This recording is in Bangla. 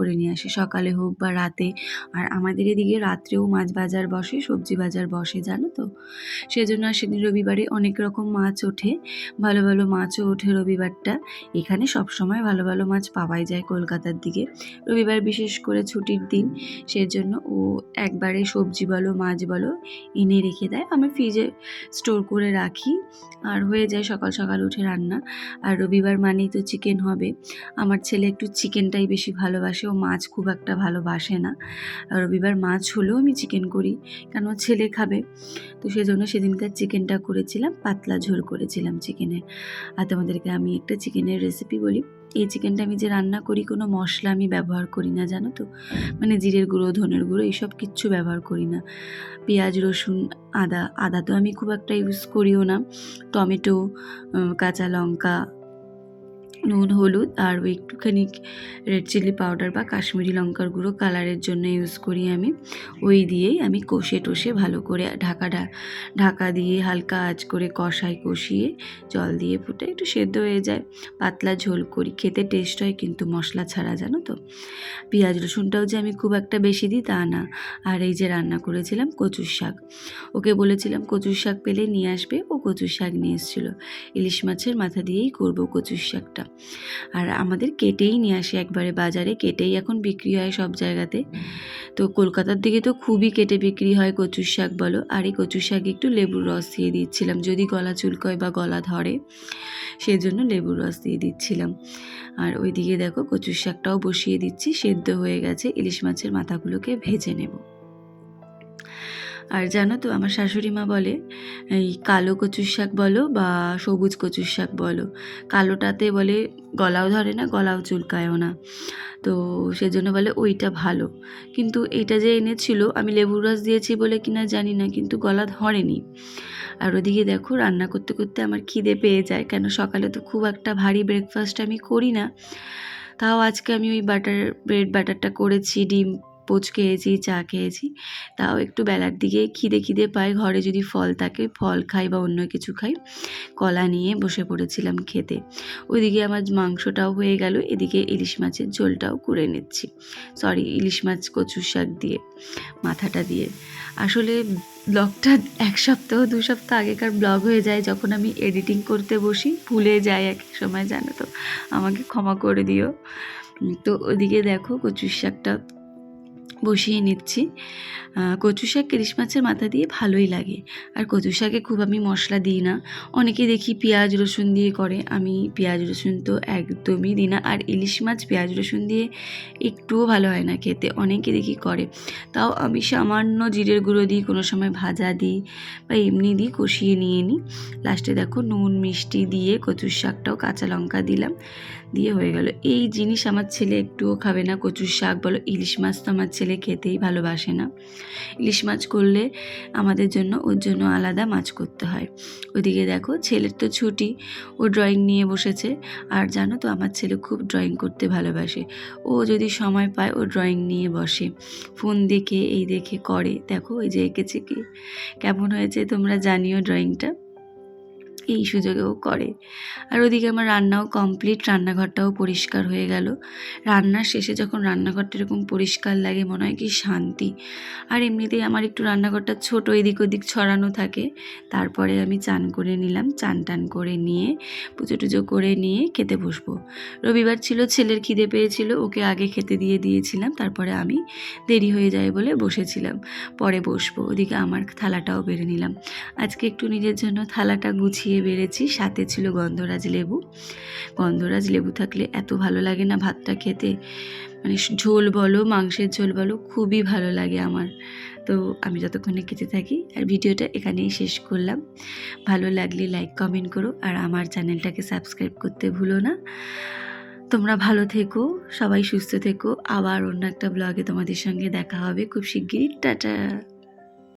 করে নিয়ে আসে, সকালে হোক বা রাতে। আর আমাদের এদিকে রাত্রেও মাছ বাজার বসে, সবজি বাজার বসে, জানো তো। সেজন্য আর সেদিন রবিবারে অনেক রকম মাছ ওঠে, ভালো ভালো মাছও ওঠে রবিবারটা। এখানে সবসময় ভালো ভালো মাছ পাওয়াই যায় কলকাতার দিকে, রবিবার বিশেষ করে ছুটির দিন। সেজন্য ও একবারে সবজি বলো মাছ বলো এনে রেখে দেয়, আমি ফ্রিজে স্টোর করে রাখি, আর হয়ে যায় সকাল সকাল উঠে রান্না। আর রবিবার মানেই তো চিকেন হবে। আমার ছেলে একটু চিকেনটাই বেশি ভালোবাসে, ও মাছ খুব একটা ভালোবাসে না। আর রবিবার মাছ হলেও আমি চিকেন করি, কেন ছেলে খাবে। তো সেজন্য সেদিনকার চিকেনটা করেছিলাম, পাতলা ঝোল করেছিলাম চিকেনের। আর তোমাদেরকে আমি একটা চিকেনের রেসিপি বলি। এই চিকেনটা আমি যে রান্না করি কোনো মশলা আমি ব্যবহার করি না, জানো তো। মানে জিরের গুঁড়ো, ধনের গুঁড়ো এইসব কিচ্ছু ব্যবহার করি না। পেঁয়াজ, রসুন, আদা, আদা তো আমি খুব একটা ইউজ করিও না। টমেটো, কাঁচা লঙ্কা, নুন, হলুদ আর ওই একটুখানি রেড চিলি পাউডার বা কাশ্মীরি লঙ্কার গুঁড়ো কালারের জন্য ইউজ করি আমি। ওই দিয়েই আমি কষে টষে ভালো করে ঢাকা দিয়ে হালকা আঁচ করে কষিয়ে জল দিয়ে ফুটে একটু সেদ্ধ হয়ে যায়, পাতলা ঝোল করি। খেতে টেস্ট হয় কিন্তু মশলা ছাড়া, জানো তো। পেঁয়াজ রসুনটাও যে আমি খুব একটা বেশি দিই তা না। আর এই যে রান্না করেছিলাম কচুর শাক, ওকে বলেছিলাম কচুর শাক পেলে নিয়ে আসবে, ও কচুর শাক নিয়ে এসেছিলো। ইলিশ মাছের মাথা দিয়েই করবো কচুর শাকটা। আর আমাদের কেটেই নিয়ে আসে একবারে, বাজারে কেটেই এখন বিক্রি হয় সব জায়গাতে। তো কলকাতার দিকে তো খুবই কেটে বিক্রি হয় কচুর শাক বলো। আর এই কচুর শাকে একটু লেবুর রস দিয়ে দিচ্ছিলাম, যদি গলা চুলকয় বা গলা ধরে সেজন্য লেবুর রস দিয়ে দিচ্ছিলাম। আর ওইদিকে দেখো কচুর শাকটাও বসিয়ে দিচ্ছি, সেদ্ধ হয়ে গেছে, ইলিশ মাছের মাথাগুলোকে ভেজে নেব। আর জানো তো আমার শাশুড়ি মা বলে, এই কালো কচুর শাক বলো বা সবুজ কচুর শাক বলো, কালোটাতে বলে গলাও ধরে না, গলাও চুলকায়ও না, তো সেজন্য বলে ওইটা ভালো। কিন্তু এইটা যে এনেছিল আমি লেবুর রস দিয়েছি বলে কিনা জানি না, কিন্তু গলা ধরেনি। আর ওদিকে দেখো রান্না করতে করতে আমার খিদে পেয়ে যায়, কেন সকালে তো খুব একটা ভারী ব্রেকফাস্ট আমি করি না। তাও আজকে আমি ওই ব্রেড বাটারটা করেছি, ডিম পোচ খেয়েছি, চা খেয়েছি। তাও একটু বেলার দিকে খিদে পাই, ঘরে যদি ফল থাকে ফল খাই বা অন্য কিছু খাই। কলা নিয়ে বসে পড়েছিলাম খেতে। ওইদিকে আমার মাংসটাও হয়ে গেল, এদিকে ইলিশ মাছের ঝোলটাও করে নিচ্ছি। ইলিশ মাছ কচুর শাক দিয়ে, মাথাটা দিয়ে। আসলে ব্লগটা 1 সপ্তাহ 2 সপ্তাহ আগেকার ব্লগ হয়ে যায়, যখন আমি এডিটিং করতে বসি ভুলে যাই এক সময়, জানো তো, আমাকে ক্ষমা করে দিও। তো ওদিকে দেখো কচুর শাকটা বসিয়ে নিচ্ছি। কচু শাক ইলিশ মাছের মাথা দিয়ে ভালোই লাগে। আর কচু শাকে খুব আমি মশলা দিই না, অনেকে দেখি পেঁয়াজ রসুন দিয়ে করে, আমি পেঁয়াজ রসুন তো একদমই দিই না। আর ইলিশ মাছ পেঁয়াজ রসুন দিয়ে একটুও ভালো হয় না খেতে, অনেকে দেখি করে। তাও আমি সামান্য জিরের গুঁড়ো দিই, কোনো সময় ভাজা দিই বা এমনি দিই, কষিয়ে নিয়ে নিই। লাস্টে দেখো নুন মিষ্টি দিয়ে কচুর শাকটাও কাঁচা লঙ্কা দিলাম, দিয়ে হয়ে গেল। এই জিনিস আমার ছেলে একটুও খাবে না, কচুর শাক বলো, ইলিশ মাছ তো আমার ছেলে খেতেই ভালোবাসে না। ইলিশ মাছ করলে আমাদের জন্য ওর জন্য আলাদা মাছ করতে হয়। ওইদিকে দেখো ছেলের তো ছুটি, ও ড্রয়িং নিয়ে বসেছে। আর জানো তো আমার ছেলে খুব ড্রয়িং করতে ভালোবাসে, ও যদি সময় পায় ও ড্রয়িং নিয়ে বসে, ফোন দেখে এই দেখে করে। দেখো ওই যে এঁকেছে কি, কেমন হয়েছে তোমরা জানিও ড্রয়িংটা, এই সুযোগেও করে। আর ওদিকে আমার রান্নাও কমপ্লিট, রান্নাঘরটাও পরিষ্কার হয়ে গেল। রান্নার শেষে যখন রান্নাঘরটা এরকম পরিষ্কার লাগে মনে হয় কি শান্তি। আর এমনিতেই আমার একটু রান্নাঘরটা ছোট, এদিক ওদিক ছড়ানো থাকে। তারপরে আমি চান করে নিলাম, চান টান করে নিয়ে পুজো টুজো করে নিয়ে খেতে বসবো। রবিবার ছিল, ছেলের খিদে পেয়েছিল, ওকে আগে খেতে দিয়েছিলাম, তারপরে আমি দেরি হয়ে যায় বলে বসেছিলাম, পরে বসবো। ওদিকে আমার থালাটাও বেড়ে নিলাম, আজকে একটু নিজের জন্য থালাটা গুছিয়ে বেড়েছি। সাথে ছিল গন্ধরাজ লেবু থাকলে এত ভালো লাগে না ভাতটা খেতে, মানে ঝোল বলো মাংসের ঝোল বলো খুবই ভালো লাগে আমার। তো আমি যতক্ষণে খেতে থাকি। আর ভিডিওটা এখানেই শেষ করলাম। ভালো লাগলে লাইক কমেন্ট করো, আর আমার চ্যানেলটাকে সাবস্ক্রাইব করতে ভুলো না। তোমরা ভালো থেকো, সবাই সুস্থ থেকো। আবার অন্য একটা ব্লগে তোমাদের সঙ্গে দেখা হবে খুব শিগগিরই। টাটা।